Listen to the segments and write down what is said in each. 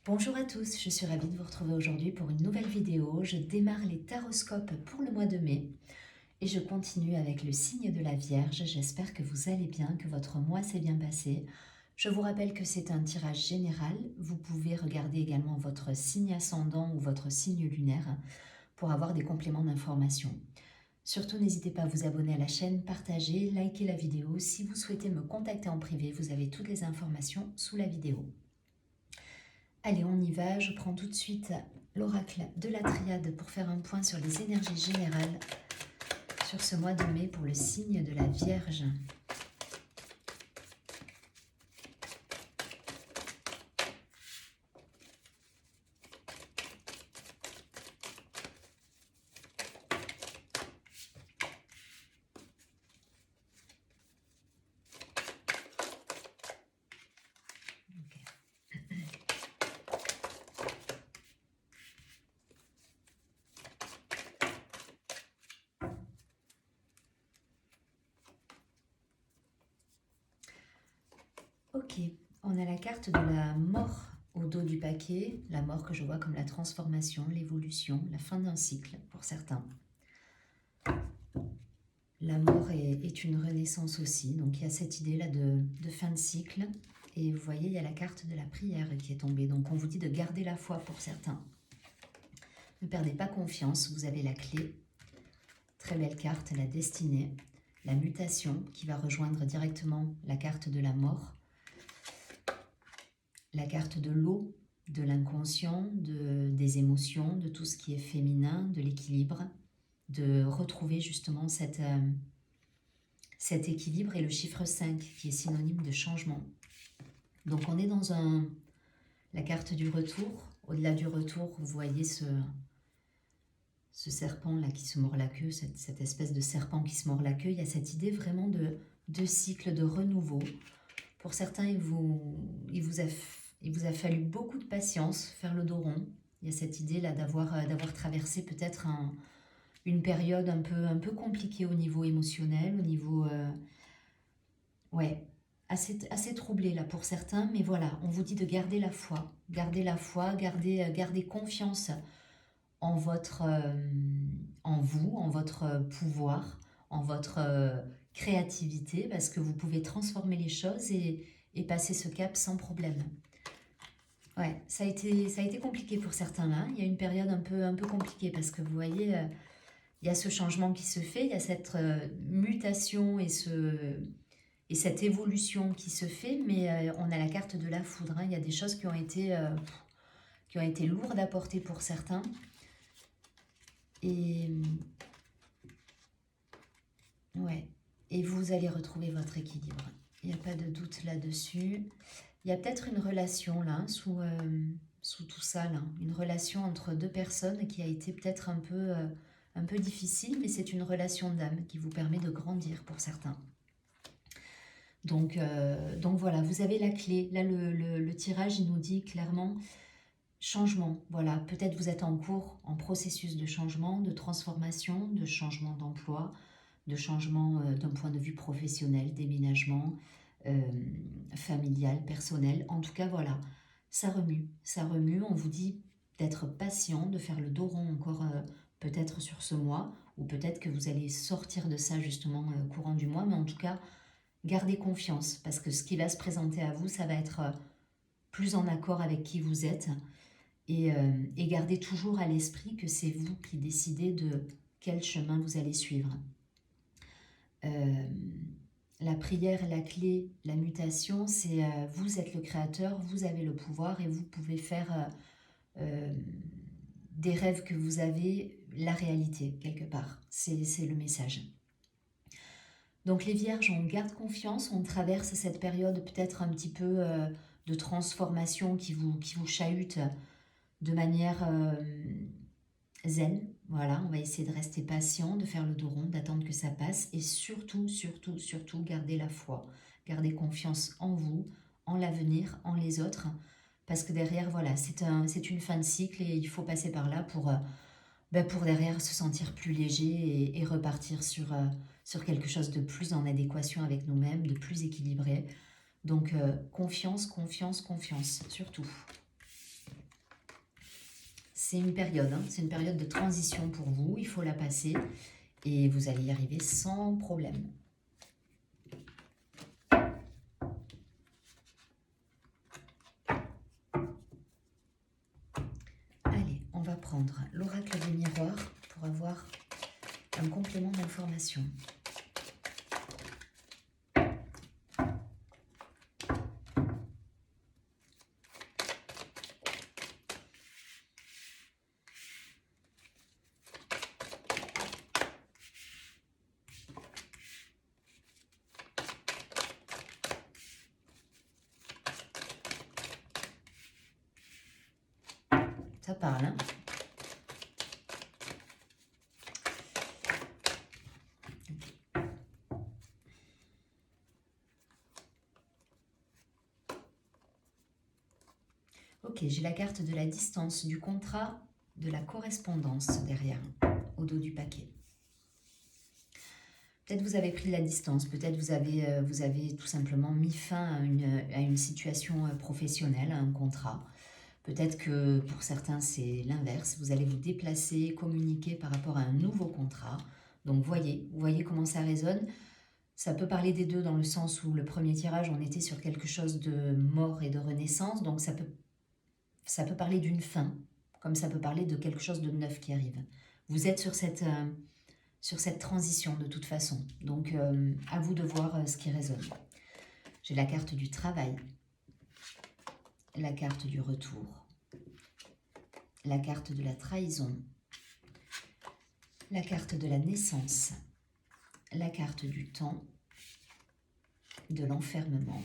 Bonjour à tous, je suis ravie de vous retrouver aujourd'hui pour une nouvelle vidéo. Je démarre les taroscopes pour le mois de mai et je continue avec le signe de la Vierge. J'espère que vous allez bien, que votre mois s'est bien passé. Je vous rappelle que c'est un tirage général. Vous pouvez regarder également votre signe ascendant ou votre signe lunaire pour avoir des compléments d'information. Surtout, n'hésitez pas à vous abonner à la chaîne, partager, liker la vidéo. Si vous souhaitez me contacter en privé, vous avez toutes les informations sous la vidéo. Allez, on y va. Je prends tout de suite l'oracle de la triade pour faire un point sur les énergies générales sur ce mois de mai pour le signe de la Vierge. Ok, on a la carte de la mort au dos du paquet, la mort que je vois comme la transformation, l'évolution, la fin d'un cycle pour certains. La mort est une renaissance aussi, donc il y a cette idée-là de fin de cycle. Et vous voyez, il y a la carte de la prière qui est tombée, donc on vous dit de garder la foi pour certains. Ne perdez pas confiance, vous avez la clé. Très belle carte, la destinée, la mutation qui va rejoindre directement la carte de la mort. La carte de l'eau, de l'inconscient, des émotions, de tout ce qui est féminin, de l'équilibre, de retrouver justement cet équilibre et le chiffre 5 qui est synonyme de changement. Donc on est dans la carte du retour. Au-delà du retour, vous voyez ce serpent là qui se mord la queue, cette espèce de serpent qui se mord la queue. Il y a cette idée vraiment de cycle, de renouveau. Pour certains, il vous a fallu beaucoup de patience, faire le dos rond. Il y a cette idée là d'avoir traversé peut-être une période un peu compliquée au niveau émotionnel, au niveau ouais, assez troublé là pour certains, mais voilà, on vous dit de garder la foi, garder confiance en en vous, en votre pouvoir, en votre créativité, parce que vous pouvez transformer les choses et passer ce cap sans problème. Ouais, ça a été compliqué pour certains là. Il y a une période un peu compliquée parce que vous voyez, il y a ce changement qui se fait, il y a cette mutation et cette évolution qui se fait, mais on a la carte de la foudre. Hein. Il y a des choses qui ont été lourdes à porter pour certains. Et ouais, et vous allez retrouver votre équilibre. Il n'y a pas de doute là-dessus. Il y a peut-être une relation là, sous tout ça, là. Une relation entre deux personnes qui a été peut-être un peu difficile, mais c'est une relation d'âme qui vous permet de grandir pour certains. Donc voilà, vous avez la clé. Là, le tirage, il nous dit clairement changement. Voilà, peut-être vous êtes en processus de changement, de transformation, de changement d'emploi, de changement d'un point de vue professionnel, déménagement, familial, personnel. En tout cas, voilà, ça remue. On vous dit d'être patient, de faire le dos rond encore peut-être sur ce mois, ou peut-être que vous allez sortir de ça justement courant du mois, mais en tout cas, gardez confiance, parce que ce qui va se présenter à vous, ça va être plus en accord avec qui vous êtes, et gardez toujours à l'esprit que c'est vous qui décidez de quel chemin vous allez suivre. La prière, la clé, la mutation, c'est vous êtes le créateur, vous avez le pouvoir et vous pouvez faire des rêves que vous avez, la réalité quelque part. C'est le message. Donc les vierges, on garde confiance, on traverse cette période peut-être un petit peu de transformation qui vous chahute de manière zen. Voilà, on va essayer de rester patient, de faire le dos rond, d'attendre que ça passe et surtout, surtout, surtout, garder la foi. Garder confiance en vous, en l'avenir, en les autres. Parce que derrière, voilà, c'est une fin de cycle et il faut passer par là pour derrière se sentir plus léger et repartir sur quelque chose de plus en adéquation avec nous-mêmes, de plus équilibré. Donc, confiance, confiance, confiance, surtout. c'est une période, hein, c'est une période de transition pour vous. Il faut la passer et vous allez y arriver sans problème. Allez, on va prendre l'oracle des miroirs pour avoir un complément d'information. Ça parle, hein? Ok, j'ai la carte de la distance, du contrat, de la correspondance derrière, au dos du paquet. Peut-être vous avez pris de la distance, peut-être vous avez tout simplement mis fin à une situation professionnelle, à un contrat. Peut-être que pour certains c'est l'inverse, vous allez vous déplacer, communiquer par rapport à un nouveau contrat. Donc vous voyez comment ça résonne. Ça peut parler des deux dans le sens où le premier tirage, on était sur quelque chose de mort et de renaissance, donc ça peut parler d'une fin, comme ça peut parler de quelque chose de neuf qui arrive. Vous êtes sur cette transition de toute façon, donc à vous de voir ce qui résonne. J'ai la carte du travail, la carte du retour, la carte de la trahison, la carte de la naissance, la carte du temps, de l'enfermement,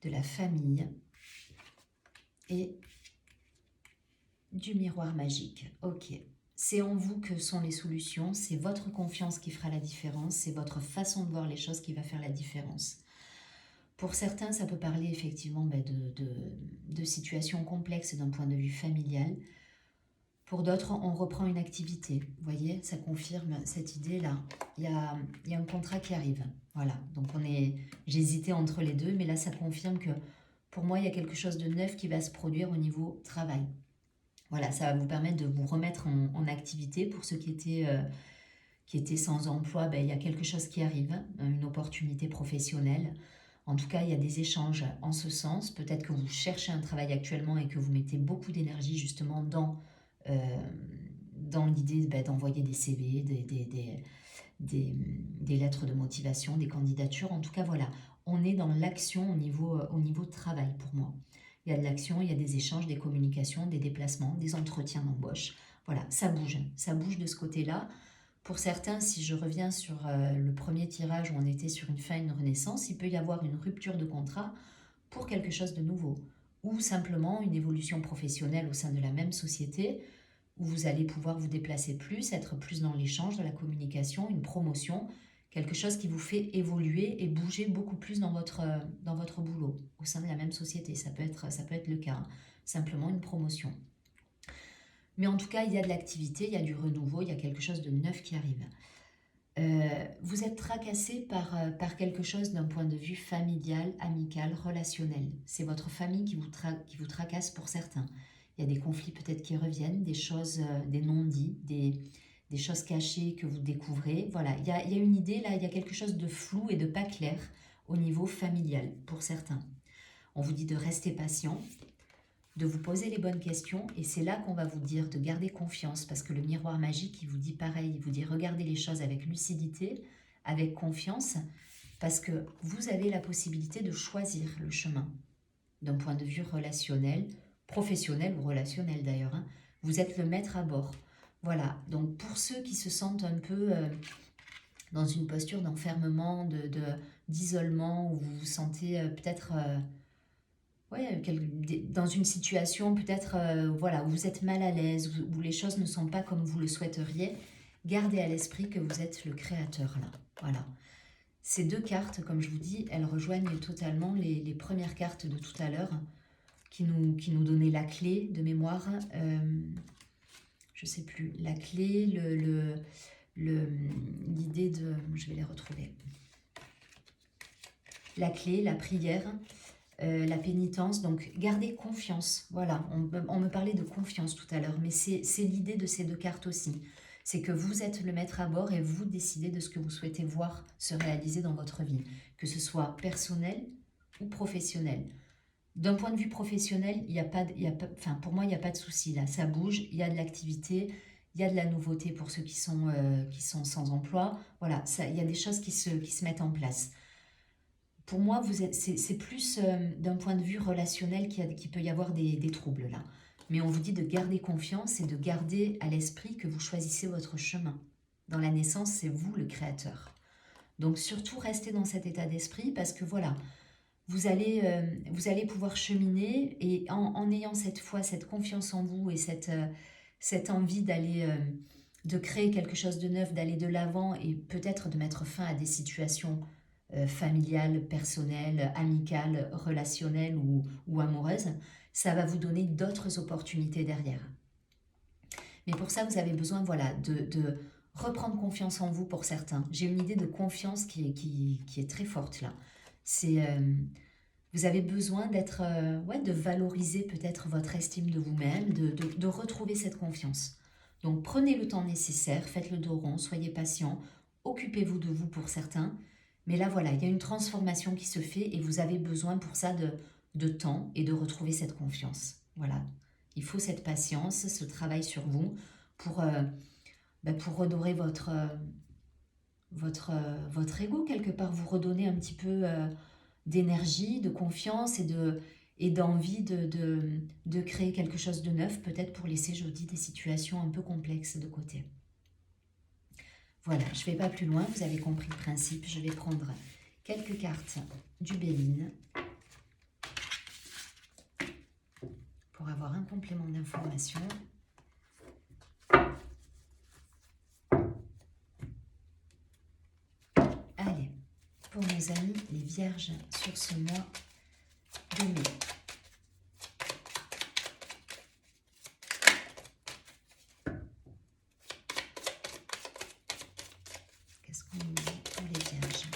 de la famille et du miroir magique. Ok, c'est en vous que sont les solutions, c'est votre confiance qui fera la différence, c'est votre façon de voir les choses qui va faire la différence. Pour certains, ça peut parler effectivement de situations complexes d'un point de vue familial. Pour d'autres, on reprend une activité. Vous voyez, ça confirme cette idée-là. Il y a un contrat qui arrive. Voilà, donc j'hésitais entre les deux, mais là, ça confirme que pour moi, il y a quelque chose de neuf qui va se produire au niveau travail. Voilà, ça va vous permettre de vous remettre en activité. Pour ceux qui étaient sans emploi, il y a quelque chose qui arrive, une opportunité professionnelle. En tout cas, il y a des échanges en ce sens. Peut-être que vous cherchez un travail actuellement et que vous mettez beaucoup d'énergie justement dans l'idée d'envoyer des CV, des lettres de motivation, des candidatures. En tout cas, voilà, on est dans l'action au niveau de travail pour moi. Il y a de l'action, il y a des échanges, des communications, des déplacements, des entretiens d'embauche. Voilà, ça bouge de ce côté-là. Pour certains, si je reviens sur le premier tirage où on était sur une fin, une renaissance, il peut y avoir une rupture de contrat pour quelque chose de nouveau. Ou simplement une évolution professionnelle au sein de la même société où vous allez pouvoir vous déplacer plus, être plus dans l'échange, de la communication, une promotion, quelque chose qui vous fait évoluer et bouger beaucoup plus dans votre boulot au sein de la même société. Ça peut être le cas, hein. Simplement une promotion. Mais en tout cas, il y a de l'activité, il y a du renouveau, il y a quelque chose de neuf qui arrive. Vous êtes tracassé par quelque chose d'un point de vue familial, amical, relationnel. C'est votre famille qui vous tracasse pour certains. Il y a des conflits peut-être qui reviennent, des choses, des non-dits, des choses cachées que vous découvrez. Voilà, il y a une idée là, il y a quelque chose de flou et de pas clair au niveau familial pour certains. On vous dit de rester patient, de vous poser les bonnes questions et c'est là qu'on va vous dire de garder confiance parce que le miroir magique, il vous dit pareil, il vous dit regardez les choses avec lucidité, avec confiance parce que vous avez la possibilité de choisir le chemin d'un point de vue relationnel, professionnel ou relationnel d'ailleurs. Hein. Vous êtes le maître à bord. Voilà, donc pour ceux qui se sentent un peu dans une posture d'enfermement, d'isolement, où vous vous sentez peut-être... dans une situation peut-être voilà, où vous êtes mal à l'aise, où les choses ne sont pas comme vous le souhaiteriez, gardez à l'esprit que vous êtes le créateur là. Voilà. Ces deux cartes, comme je vous dis, elles rejoignent totalement les premières cartes de tout à l'heure qui nous donnaient la clé de mémoire. Je ne sais plus. La clé, l'idée de... Je vais les retrouver. La clé, la prière la pénitence. Donc, gardez confiance. Voilà, on me parlait de confiance tout à l'heure, mais c'est l'idée de ces deux cartes aussi. C'est que vous êtes le maître à bord et vous décidez de ce que vous souhaitez voir se réaliser dans votre vie, que ce soit personnel ou professionnel. D'un point de vue professionnel, enfin, pour moi, il n'y a pas de souci là. Ça bouge, il y a de l'activité, il y a de la nouveauté pour ceux qui sont sans emploi. Voilà, il y a des choses qui se mettent en place. Pour moi, c'est plus d'un point de vue relationnel qu'il peut y avoir des troubles là. Mais on vous dit de garder confiance et de garder à l'esprit que vous choisissez votre chemin. Dans la naissance, c'est vous le créateur. Donc surtout, restez dans cet état d'esprit parce que voilà, vous allez pouvoir cheminer et en ayant cette foi, cette confiance en vous et cette envie de créer quelque chose de neuf, d'aller de l'avant et peut-être de mettre fin à des situations familiales, personnelles, amicales, relationnelles ou amoureuses, ça va vous donner d'autres opportunités derrière. Mais pour ça, vous avez besoin voilà, de reprendre confiance en vous pour certains. J'ai une idée de confiance qui est très forte là. Vous avez besoin de valoriser peut-être votre estime de vous-même, de retrouver cette confiance. Donc prenez le temps nécessaire, faites le dos rond, soyez patient, occupez-vous de vous pour certains. Mais là voilà, il y a une transformation qui se fait et vous avez besoin pour ça de temps et de retrouver cette confiance. Voilà, il faut cette patience, ce travail sur vous pour redorer votre ego quelque part, vous redonner un petit peu d'énergie, de confiance et d'envie de créer quelque chose de neuf, peut-être pour laisser, je vous dis, des situations un peu complexes de côté. Voilà, je ne vais pas plus loin, vous avez compris le principe. Je vais prendre quelques cartes du Béline pour avoir un complément d'information. Allez, pour nos amis les vierges sur ce mois de mai. Qu'est-ce qu'on nous dit pour les vierges?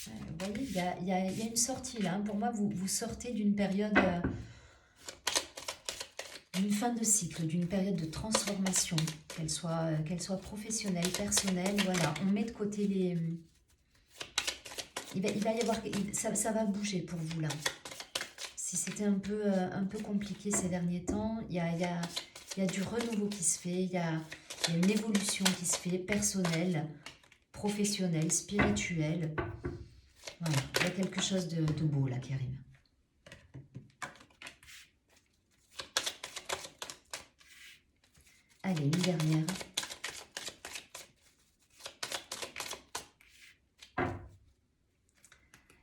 Vous voyez, il y a une sortie là. Pour moi, vous sortez d'une période, d'une fin de cycle, d'une période de transformation, qu'elle soit professionnelle, personnelle. Voilà, on met de côté les... Il va y avoir... Ça va bouger pour vous là. Si c'était un peu compliqué ces derniers temps, il y a du renouveau qui se fait, il y a une évolution qui se fait, personnelle, professionnelle, spirituelle. Voilà, il y a quelque chose de beau là qui arrive. Allez, une dernière.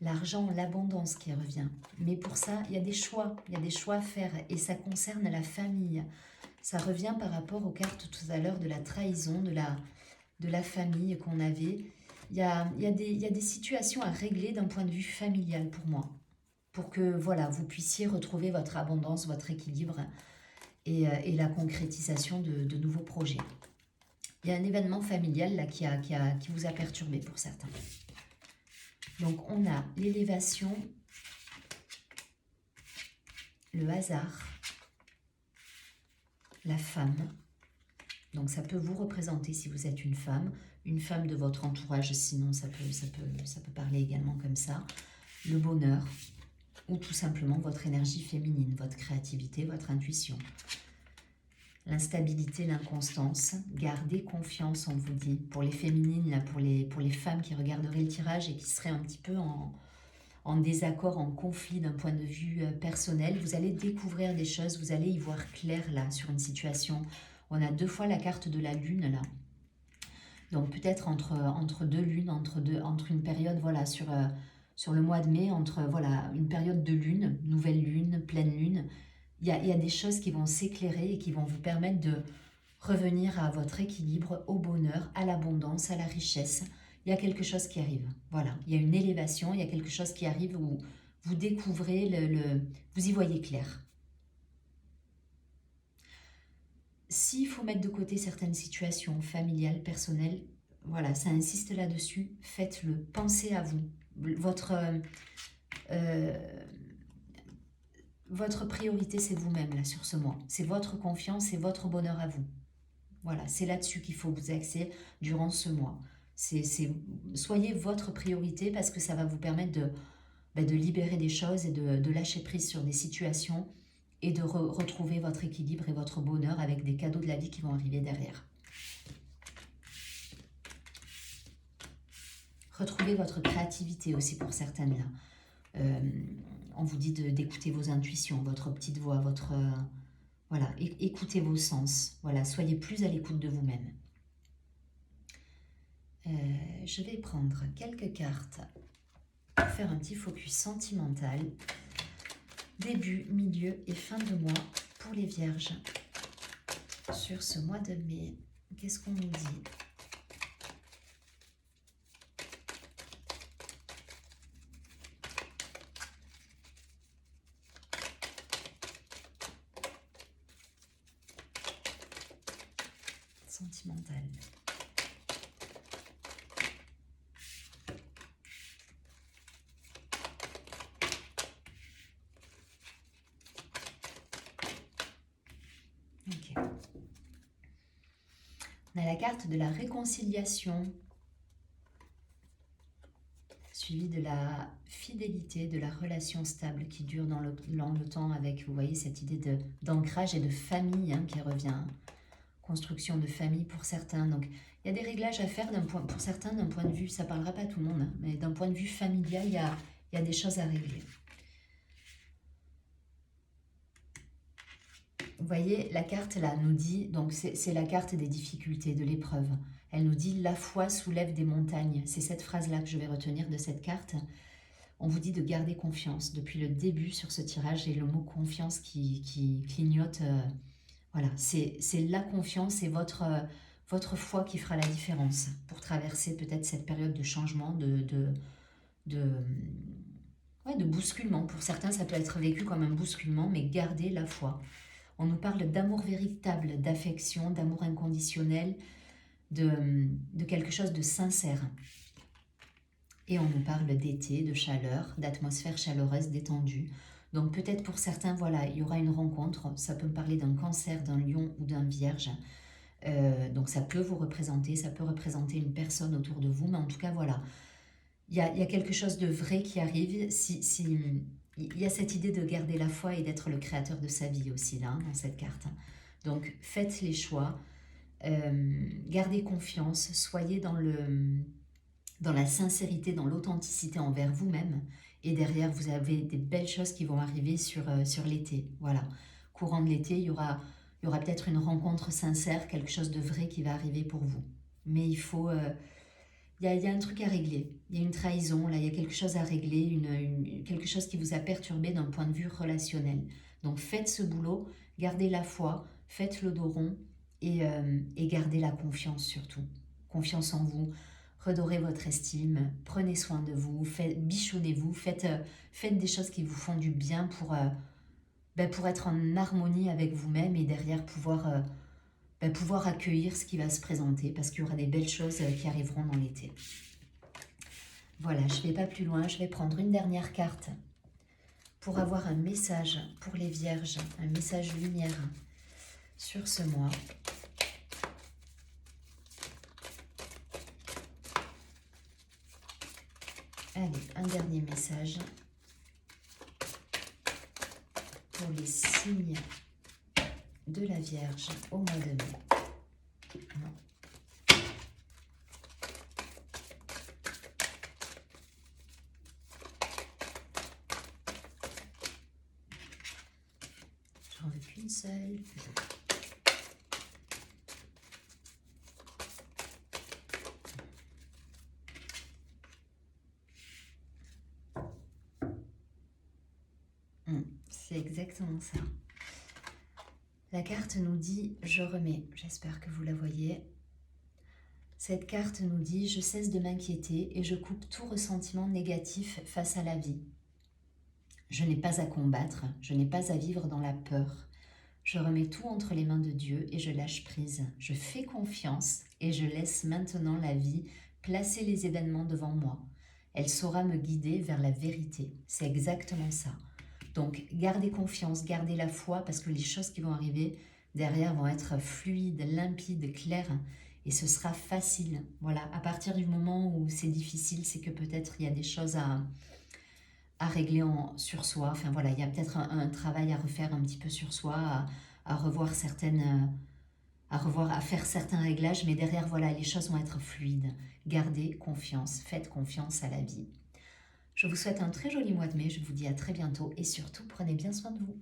L'argent, l'abondance qui revient. Mais pour ça, il y a des choix à faire et ça concerne la famille. Ça revient par rapport aux cartes tout à l'heure de la trahison, de la famille qu'on avait. Il y a des situations à régler d'un point de vue familial pour moi. Pour que voilà, vous puissiez retrouver votre abondance, votre équilibre et la concrétisation de nouveaux projets. Il y a un événement familial là, qui vous a perturbé pour certains. Donc, on a l'élévation, le hasard, la femme. Donc, ça peut vous représenter si vous êtes une femme de votre entourage, sinon ça peut parler également comme ça. Le bonheur, ou tout simplement votre énergie féminine, votre créativité, votre intuition. L'instabilité, l'inconstance, gardez confiance, on vous dit. Pour les féminines, là, pour les femmes qui regarderaient le tirage et qui seraient un petit peu en désaccord, en conflit d'un point de vue personnel, vous allez découvrir des choses, vous allez y voir clair là sur une situation. On a 2 fois la carte de la lune là. Donc peut-être entre deux lunes, entre une période, voilà, sur le mois de mai, entre voilà, une période de lune, nouvelle lune, pleine lune, il y a des choses qui vont s'éclairer et qui vont vous permettre de revenir à votre équilibre, au bonheur, à l'abondance, à la richesse. Il y a quelque chose qui arrive. Voilà, il y a une élévation, il y a quelque chose qui arrive où vous découvrez, vous y voyez clair. S'il faut mettre de côté certaines situations familiales, personnelles, voilà, ça insiste là-dessus, faites-le, pensez à vous. votre priorité, c'est vous-même, là, sur ce mois. C'est votre confiance, c'est votre bonheur à vous. Voilà, c'est là-dessus qu'il faut vous axer durant ce mois. Soyez votre priorité parce que ça va vous permettre de libérer des choses et de lâcher prise sur des situations et de retrouver votre équilibre et votre bonheur avec des cadeaux de la vie qui vont arriver derrière. Retrouvez votre créativité aussi pour certaines là. On vous dit d'écouter vos intuitions, votre petite voix, votre... voilà, écoutez vos sens. Voilà, soyez plus à l'écoute de vous-même. Je vais prendre quelques cartes pour faire un petit focus sentimental. Début, milieu et fin de mois pour les vierges. Sur ce mois de mai, qu'est-ce qu'on nous dit ? Sentimental. Ok. On a la carte de la réconciliation, suivie de la fidélité, de la relation stable qui dure dans le temps avec, vous voyez, cette idée d'ancrage et de famille qui revient. Construction de famille pour certains. Donc, il y a des réglages à faire pour certains d'un point de vue, ça ne parlera pas à tout le monde, mais d'un point de vue familial, il y a des choses à régler. Vous voyez, la carte là nous dit, donc c'est la carte des difficultés, de l'épreuve. Elle nous dit « la foi soulève des montagnes ». C'est cette phrase-là que je vais retenir de cette carte. On vous dit de garder confiance. Depuis le début sur ce tirage, et le mot confiance qui clignote. Voilà, c'est la confiance et votre foi qui fera la différence pour traverser peut-être cette période de changement, de bousculement. Pour certains, ça peut être vécu comme un bousculement, mais gardez la foi. On nous parle d'amour véritable, d'affection, d'amour inconditionnel, de quelque chose de sincère. Et on nous parle d'été, de chaleur, d'atmosphère chaleureuse, détendue. Donc peut-être pour certains, voilà, il y aura une rencontre. Ça peut me parler d'un cancer, d'un lion ou d'un vierge. Donc ça peut vous représenter, ça peut représenter une personne autour de vous. Mais en tout cas, voilà, il y a quelque chose de vrai qui arrive. Il y a cette idée de garder la foi et d'être le créateur de sa vie aussi, là, dans cette carte. Donc faites les choix. Gardez confiance. Soyez dans la sincérité, dans l'authenticité envers vous-même. Et derrière, vous avez des belles choses qui vont arriver sur l'été. Voilà. Courant de l'été, il y aura peut-être une rencontre sincère, quelque chose de vrai qui va arriver pour vous. Mais il faut... il y a un truc à régler. Il y a une trahison, là, il y a quelque chose à régler, quelque chose qui vous a perturbé d'un point de vue relationnel. Donc faites ce boulot, gardez la foi, faites le dos rond et gardez la confiance surtout. Confiance en vous. Redorez votre estime, prenez soin de vous, bichonnez-vous, faites des choses qui vous font du bien pour être en harmonie avec vous-même et derrière pouvoir accueillir ce qui va se présenter parce qu'il y aura des belles choses qui arriveront dans l'été. Voilà, je ne vais pas plus loin, je vais prendre une dernière carte pour avoir un message pour les vierges, un message lumière sur ce mois. Allez, un dernier message pour les signes de la Vierge au mois de mai. J'en veux qu'une seule. C'est exactement ça. La carte nous dit « Je remets ». J'espère que vous la voyez. Cette carte nous dit « Je cesse de m'inquiéter et je coupe tout ressentiment négatif face à la vie. Je n'ai pas à combattre, je n'ai pas à vivre dans la peur. Je remets tout entre les mains de Dieu et je lâche prise. Je fais confiance et je laisse maintenant la vie placer les événements devant moi. Elle saura me guider vers la vérité. » C'est exactement ça. Donc, gardez confiance, gardez la foi, parce que les choses qui vont arriver derrière vont être fluides, limpides, claires, et ce sera facile. Voilà, à partir du moment où c'est difficile, c'est que peut-être il y a des choses à régler sur soi. Enfin voilà, il y a peut-être un travail à refaire un petit peu sur soi, à revoir certaines... à faire certains réglages, mais derrière, voilà, les choses vont être fluides. Gardez confiance, faites confiance à la vie. Je vous souhaite un très joli mois de mai, je vous dis à très bientôt et surtout, prenez bien soin de vous.